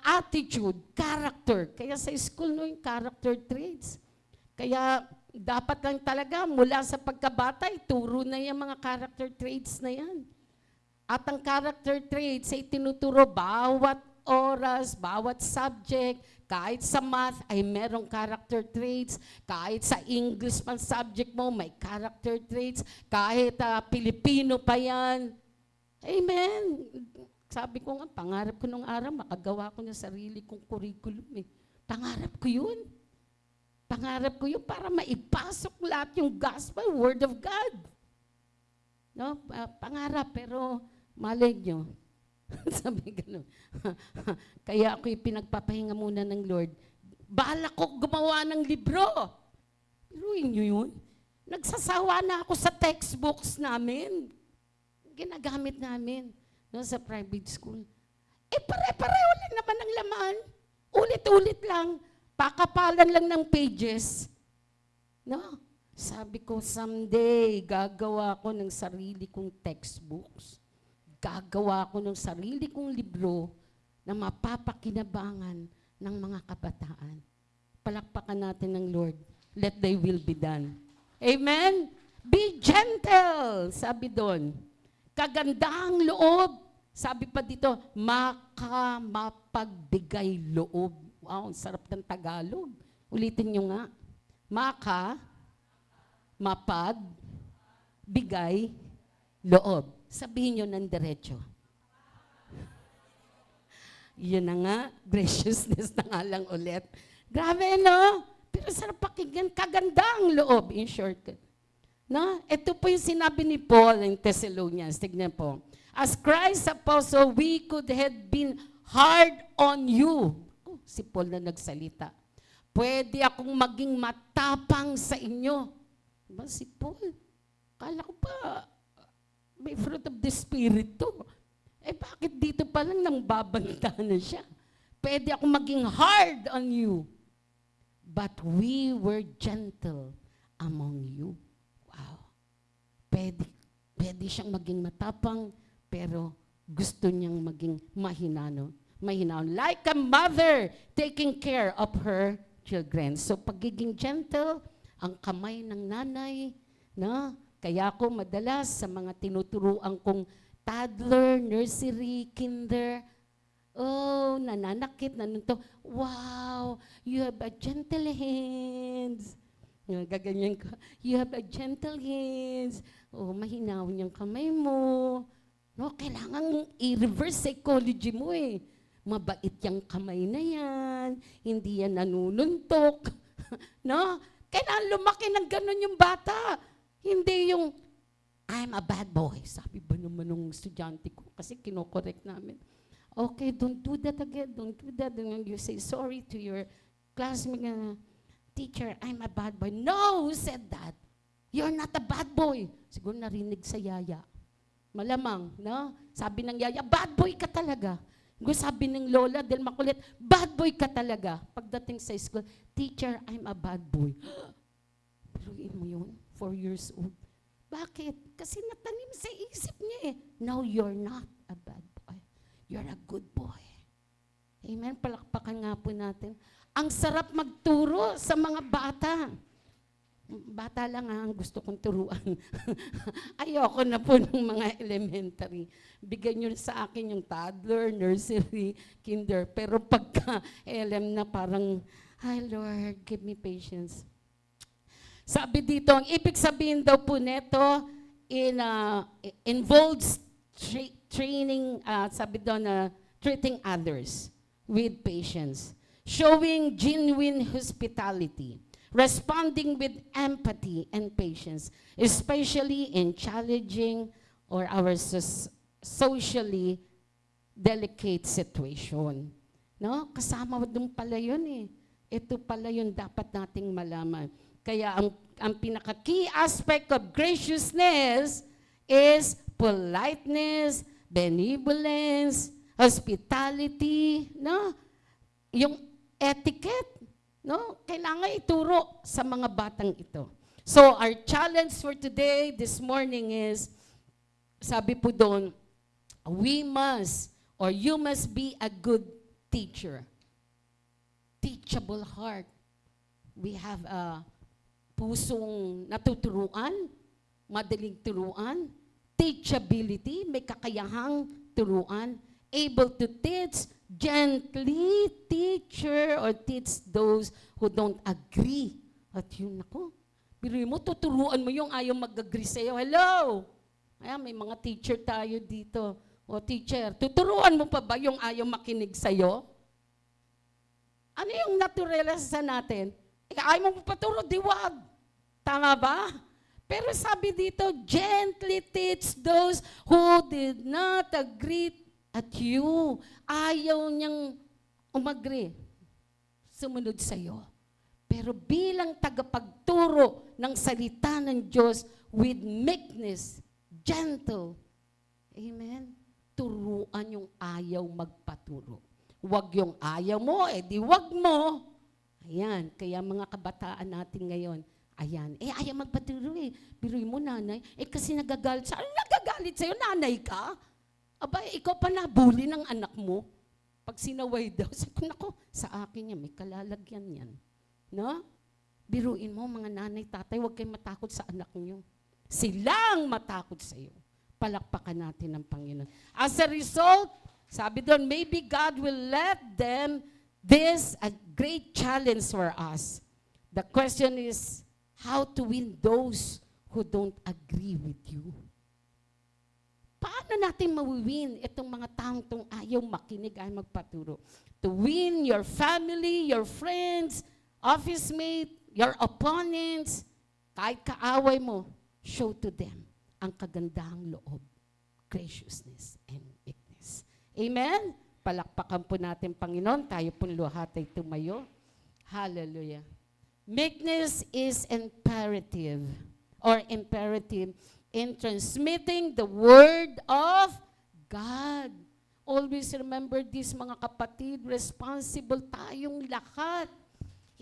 attitude, character. Kaya sa school yung character traits. Kaya dapat lang talaga mula sa pagkabata, ituro na yung mga character traits na yan. At ang character traits ay tinuturo bawat oras, bawat subject, kahit sa math ay merong character traits, kahit sa English man subject mo, may character traits, kahit Pilipino pa yan. Amen. Sabi ko nga, pangarap ko nung araw, makagawa ko ng sarili kong curriculum. Pangarap ko yun. Pangarap ko yun para maipasok lahat yung gospel, word of God. No? Pangarap, pero malay nyo. Sabi gano'n. Kaya ako'y pinagpapahinga muna ng Lord. Bahala ko gumawa ng libro. Iruin nyo yun. Nagsasawa na ako sa textbooks namin. Ginagamit namin sa private school. Pare-pareho lang naman ang laman. Ulit-ulit lang. Pakapalan lang ng pages. No? Sabi ko, someday, gagawa ko ng sarili kong textbooks. Gagawa ko ng sarili kong libro na mapapakinabangan ng mga kabataan. Palakpakan natin ng Lord. Let thy will be done. Amen? Be gentle, sabi doon. Kagandahang loob. Sabi pa dito, mapagbigay loob. Wow, ang sarap ng Tagalog. Ulitin nyo nga. Mapagbigay loob. Sabihin nyo ng diretso. Yun na nga, graciousness na nga lang ulit. Grabe, no? Pero sarap pakinggan, kaganda ang loob, in short. No? Ito po yung sinabi ni Paul in Thessalonians. Tignan po. As Christ's apostle, we could have been hard on you. Oh, si Paul na nagsalita. Pwede akong maging matapang sa inyo. Diba si Paul? Kala ko pa, may fruit of the Spirit to. Eh bakit dito pa lang nang babanta na siya? Pwede akong maging hard on you. But we were gentle among you. Wow. Pwede siyang maging matapang, pero gusto niyang maging mahinano. Like a mother taking care of her children. So pagiging gentle, ang kamay ng nanay, na kaya ako madalas sa mga tinuturuan kong toddler, nursery, kinder, oh, nananakit, nanunto, wow, you have a gentle hands. Gaganyan ko, you have a gentle hands. Oh, mahinaw niyang kamay mo. No, kailangan i-reverse psychology mo eh. Mabait yung kamay na yan, hindi yan nanununtok. No? Kailangan lumaki ng ganun yung bata. Hindi yung, I'm a bad boy. Sabi ba naman ng estudyante ko? Kasi kinokorek namin. Okay, don't do that again. Don't do that. And you say sorry to your classmate. Teacher, I'm a bad boy. No, who said that? You're not a bad boy. Siguro narinig sa yaya. Malamang, no? Sabi ng yaya, bad boy ka talaga. Sabi ng lola, dahil makulit, bad boy ka talaga. Pagdating sa school, teacher, I'm a bad boy. Biruin mo yun, 4 years old. Bakit? Kasi natanim sa isip niya eh. No, you're not a bad boy. You're a good boy. Amen? Palakpakan nga po natin. Ang sarap magturo sa mga bata. Bata lang ang gusto kong turuan. Ayoko na po ng mga elementary. Bigyan nyo sa akin yung toddler, nursery, kinder. Pero pagka LM na parang, hi Lord, give me patience. Sabi dito, ang ibig sabihin daw po neto, involves training, sabi daw na treating others with patience. Showing genuine hospitality. Responding with empathy and patience, especially in challenging or our socially delicate situation. No? Kasama doon pala yun eh. Ito pala yun dapat nating malaman. Kaya ang pinaka-key aspect of graciousness is politeness, benevolence, hospitality, no? Yung etiquette. No? Kailangan ituro sa mga batang ito. So, our challenge for today, this morning is, sabi po doon, we must, or you must be a good teacher. Teachable heart. We have a pusong natuturuan, madaling turuan, teachability, may kakayahang turuan, able to teach, gently teacher or teach those who don't agree. At yun ako, biruin mo, tuturuan mo yung ayaw mag-agree sa'yo. Hello! Ayan, may mga teacher tayo dito. O teacher, tuturuan mo pa ba yung ayaw makinig sa'yo? Ano yung naturalasa natin? Ayaw mo paturo, diwag. Tama ba? Pero sabi dito, gently teach those who did not agree at you. Ayaw niyang umagri, sumunod sa'yo. Pero bilang tagapagturo ng salita ng Diyos with meekness, gentle, amen, turuan yung ayaw magpaturo. Huwag yung ayaw mo, di wag mo. Ayan, kaya mga kabataan natin ngayon, ayan, ayaw magpaturo Biruin mo nanay, kasi nagagalit sa, ano nagagalit sa'yo, nanay ka? Aba, ikaw pa nabuli ng anak mo. Pag sinaway daw, sabi ko, nako, sa akin yan, may kalalagyan yan. No? Biruin mo, mga nanay, tatay, huwag kayong matakot sa anak niyo. Silang matakot sa iyo. Palakpakan natin ang Panginoon. As a result, sabi doon, maybe God will let them this a great challenge for us. The question is, how to win those who don't agree with you? Paano natin mawiwin itong mga taong tong ayaw makinig, ayaw magpaturo? To win your family, your friends, office mate, your opponents, kahit kaaway mo, show to them ang kagandahang loob, graciousness, and meekness. Amen? Palakpakan po natin, Panginoon. Tayo pong luhat ay tumayo. Hallelujah. Meekness is imperative in transmitting the Word of God. Always remember this, mga kapatid, responsible tayong lahat.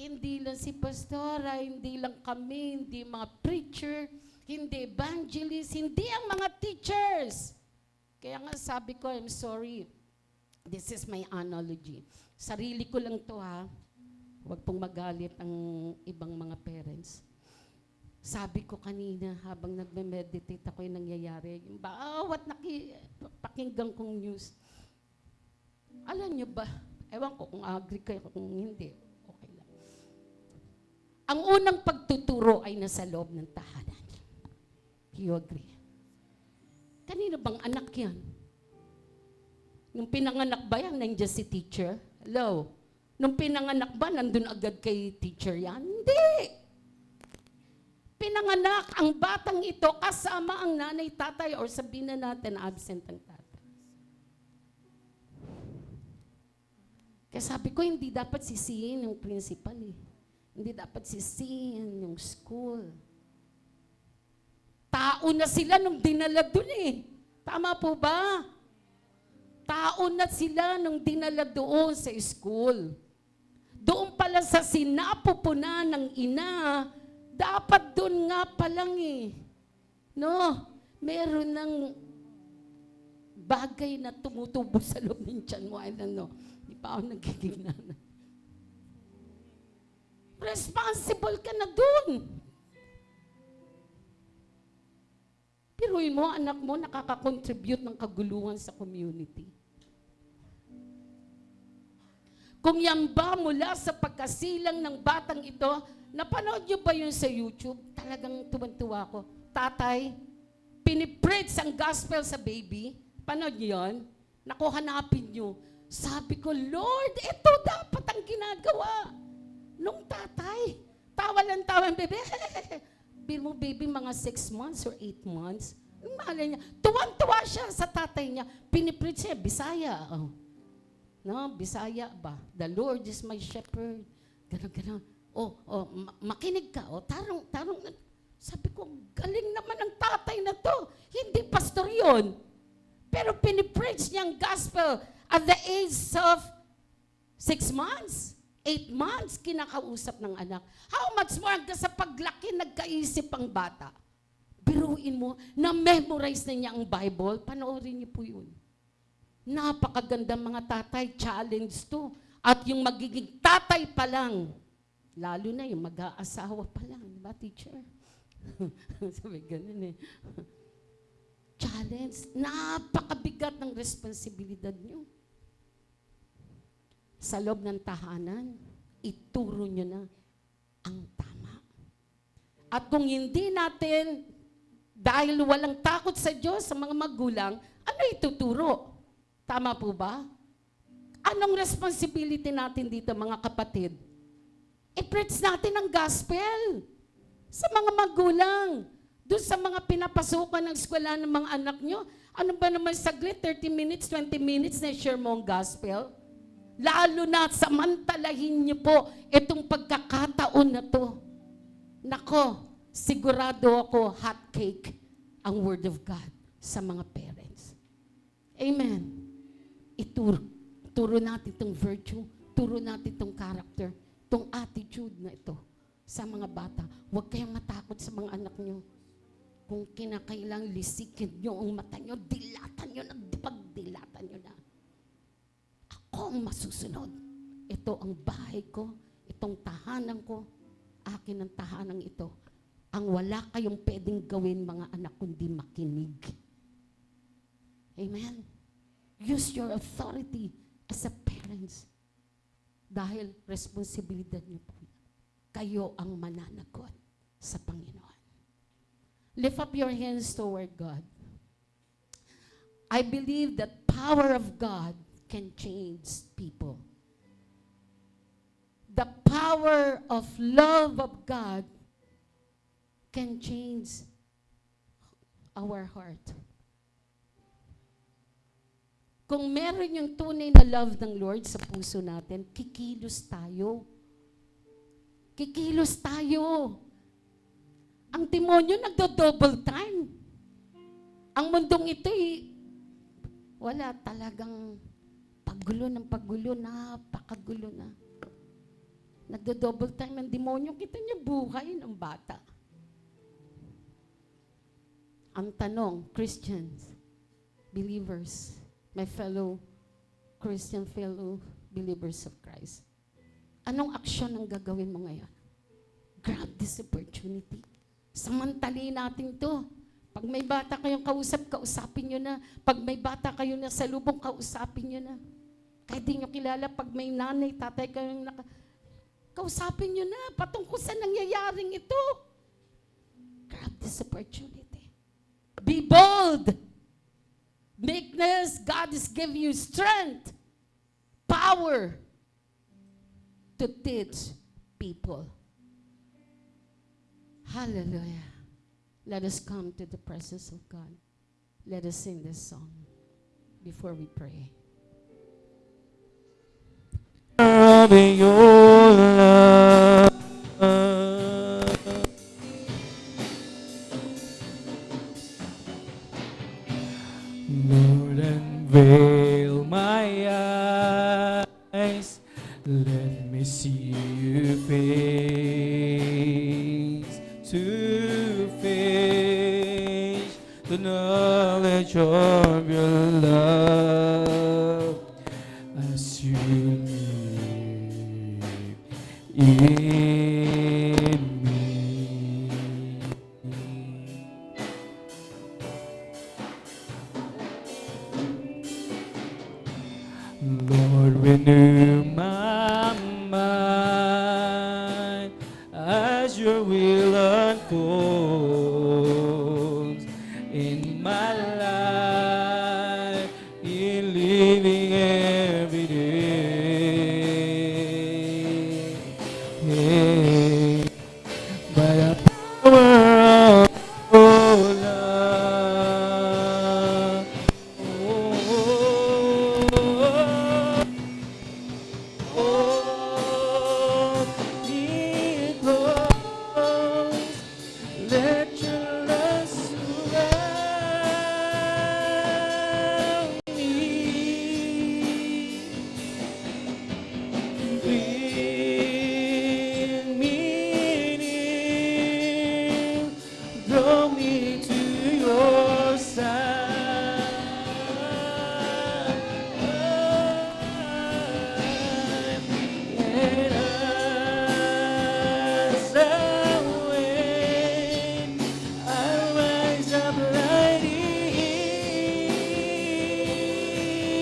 Hindi lang si pastora, hindi lang kami, hindi mga preacher, hindi evangelist, hindi ang mga teachers. Kaya nga sabi ko, I'm sorry, this is my analogy. Sarili ko lang to ha. Huwag pong magalit ang ibang mga parents. Sabi ko kanina, habang nagme-meditate ako yung nangyayari, yung bawat pakinggan kong news. Alam nyo ba, ewan ko kung agree kayo, kung hindi, okay lang. Ang unang pagtuturo ay nasa loob ng tahanan. You agree? Kanino bang anak yan? Nung pinanganak ba yan, nandiyan si teacher? Hello? Nung pinanganak ba, nandun agad kay teacher yan? Hindi! Pinanganak ang batang ito kasama ang nanay, tatay, or sabihin na natin absent ang tatay. Kaya sabi ko, hindi dapat sisihin yung principal eh. Hindi dapat sisihin yung school. Tao na sila nung dinala dun eh. Tama po ba? Tao na sila nung dinala doon sa school. Doon pala sa sinapupunan ng ina, dapat doon nga pa lang eh. No? Meron ng bagay na tumutubo sa loob ng tiyan mo. I don't know. Di pa ako nagiging nanay. Responsible ka na doon. Piruin mo, anak mo, nakaka-contribute ng kaguluhan sa community. Kung yan ba mula sa pagkasilang ng batang ito, napanood niyo ba yun sa YouTube? Talagang tuwan-tuwa ko. Tatay, pinipreach ang gospel sa baby. Panood niyo yun? Naku, hanapin niyo. Sabi ko, Lord, ito dapat ang ginagawa nung tatay. Tawa lang tawa ang baby. Bill mo, baby, mga 6 months or 8 months. Malay niya. Tuwan-tuwa siya sa tatay niya. Pinipreach siya, Bisaya. Oh. No, Bisaya ba? The Lord is my shepherd. Ganon. Makinig ka. Tarong. Sabi ko, galing naman ang tatay na to. Hindi pastor yun. Pero pinipreach niya ang gospel at the age of 6 months, 8 months, kinakausap ng anak. How much more hanggang sa paglaki, nagkaisip ang bata. Biruin mo, na-memorize na niya ang Bible, panoorin niyo po yun. Napakaganda mga tatay, challenge to. At yung magiging tatay pa lang, lalo na yung mag-aasawa pa lang, di ba, teacher? Sabi ganun eh. Challenge, napakabigat ng responsibilidad nyo. Sa loob ng tahanan, ituro nyo na ang tama. At kung hindi natin, dahil walang takot sa Diyos, sa mga magulang, ano ituturo? Tama po ba? Anong responsibility natin dito, mga kapatid? I-preach natin ang gospel sa mga magulang. Doon sa mga pinapasukan ng eskwela ng mga anak nyo, ano ba naman saglit, 30 minutes, 20 minutes na share mo ang gospel? Lalo na samantalahin niyo po itong pagkakataon na to. Nako, sigurado ako hot cake ang Word of God sa mga parents. Amen. Turo natin itong virtue, turo natin itong character, itong attitude na ito sa mga bata. Huwag kayong matakot sa mga anak nyo. Kung kinakailang lisikin nyo ang mata nyo, dilatan nyo na, pagdilatan nyo na. Ako ang masusunod. Ito ang bahay ko, itong tahanan ko, akin ang tahanan ito. Ang wala kayong pwedeng gawin, mga anak, kundi makinig. Amen? Use your authority as a parents. Dahil responsibilidad niyo po. Kayo ang mananagot sa Panginoon. Lift up your hands toward God. I believe that power of God can change people. The power of love of God can change our heart. Kung meron yung tunay na love ng Lord sa puso natin, kikilos tayo. Kikilos tayo. Ang demonyo nagdo-double time. Ang mundong ito'y wala talagang paggulo ng paggulo, napakagulo na. Nagdo-double time ang demonyo. Kita niyo buhay ng bata. Ang tanong, Christians, believers, my fellow Christian, fellow believers of Christ, anong aksyon ang gagawin mo ngayon? Grab this opportunity. Samantalin natin to. Pag may bata kayong kausap, kausapin nyo na. Pag may bata kayo na sa lubong, kausapin nyo na. Kahit di nyo kilala, pag may nanay, tatay kayong kausapin nyo na patungkol sa nangyayaring ito. Grab this opportunity. Be bold. Meekness, God is giving you strength, power to teach people. Hallelujah. Let us come to the presence of God. Let us sing this song before we pray. Loving your love, Lord, unveil my eyes, let me see you face to face, the knowledge of your love as you live in me. Lord, renew my mind as your will unfolds in my life, in living every day. Hey, by the power of your love, be close, let your love surround me. Bring me near, draw me to your side. And as I wait, I rise up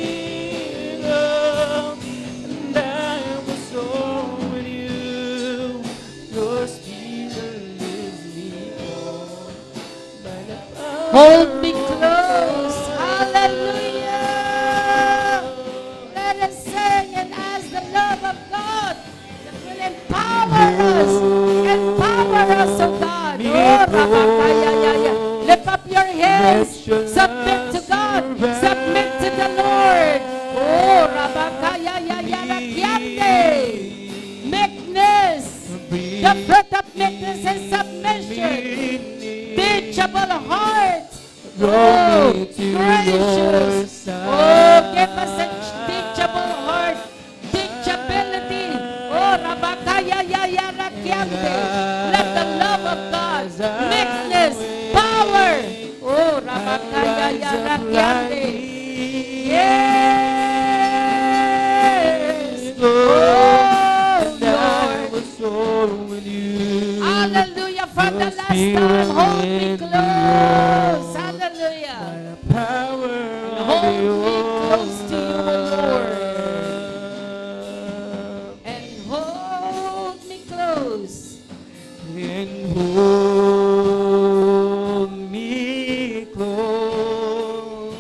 lighting up, and I will soar with you. Your spirit lives me on by the power Hold me of close. your Hallelujah. Let us sing and ask the love of God that will empower us. Empower us, oh God. Oh, Rabakayayaya. Lift up your hands. Submit to God. Submit to the Lord. Oh, Rabakayayaya. Meekness. The fruit of meekness and submission. Teachable heart. Draw me to your gracious. side. Oh, give us a teachable heart. Teachability. Oh, Rabakayayaya Rakyante. Let the love of God, meekness, power. Oh, Rabakayaya Rakyante. Yes. Oh, Lord. Hallelujah. For the last time, hold me close. Hallelujah. Hold me close to you, O Lord. And hold me close. And hold me close,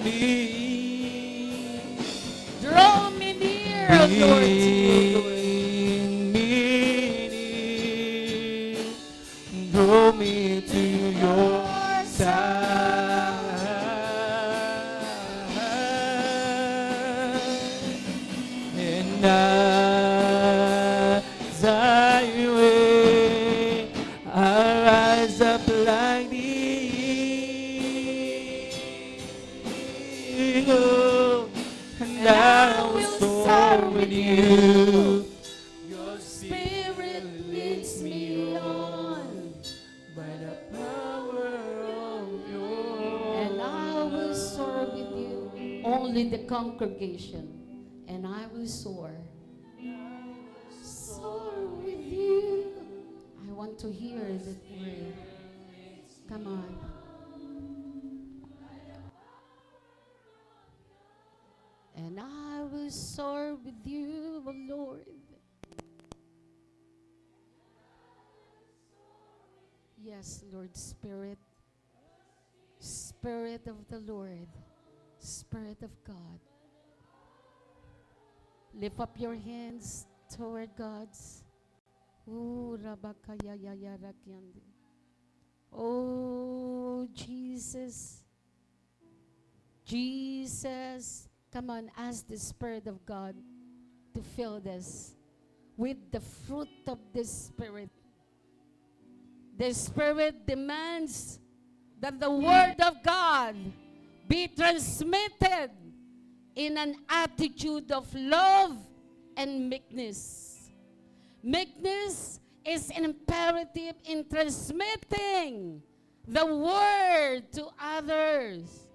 me. Draw me near, O Lord, to you, Lord. Bring me near. Draw me to your side. And as I wait, I rise up like the eagle, and I will soar with you. Your Spirit leads me on, by the power of your and I will soar with you. Only the congregation, and I will soar. Soar with you. I want to hear that word. Come on. And I will soar with you, O Lord. Yes, Lord, Spirit. Spirit of the Lord. Spirit of God. Lift up your hands toward God's. Ooh, rabakayayayarakyandi. Oh, Jesus. Jesus. Come on, ask the Spirit of God to fill this with the fruit of the Spirit. The Spirit demands that the Word of God be transmitted in an attitude of love and meekness. Meekness is imperative in transmitting the Word to others.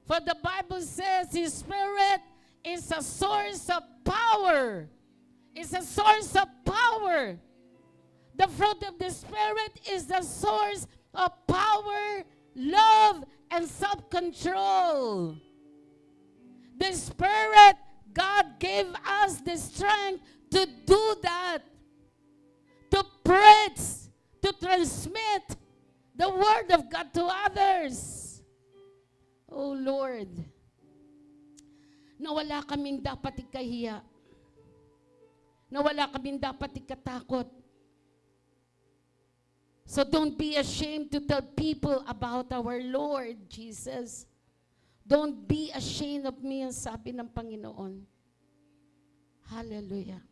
For the Bible says His Spirit is a source of power. It's a source of power. The fruit of the Spirit is the source of power, love, and self-control. The Spirit, God gave us the strength to do that, to preach, to transmit the Word of God to others. Oh Lord, na wala kaming dapat ikahiya, na wala kaming dapat ikatakot. So don't be ashamed to tell people about our Lord Jesus. Don't be ashamed of me, ang sabi ng Panginoon. Hallelujah.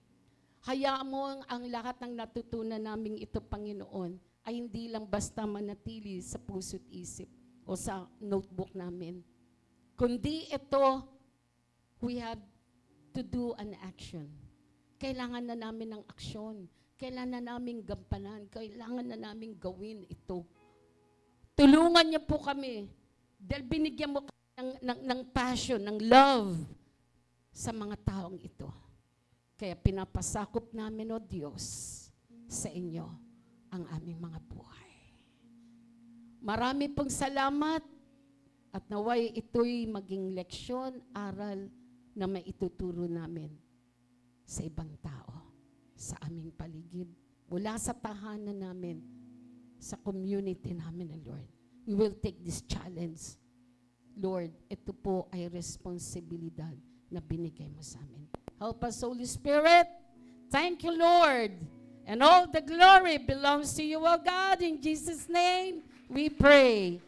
Hayaan mo ang lahat ng natutunan naming ito, Panginoon, ay hindi lang basta manatili sa puso't isip o sa notebook namin. Kundi ito, we have to do an action. Kailangan na namin ng aksyon. Kailangan na namin gampanan. Kailangan na namin gawin ito. Tulungan niyo po kami. Dahil binigyan mo kami ng passion, ng love sa mga taong ito. Kaya pinapasakop namin, O Diyos, sa inyo ang aming mga buhay. Marami pong salamat at naway ito'y maging leksyon, aral na maituturo namin sa ibang tao, sa aming paligid, mula sa tahanan namin, sa community namin, Lord. We will take this challenge. Lord, ito po ay responsibilidad na binigay mo sa amin. Help us, Holy Spirit. Thank you, Lord. And all the glory belongs to you, O God. In Jesus' name, we pray.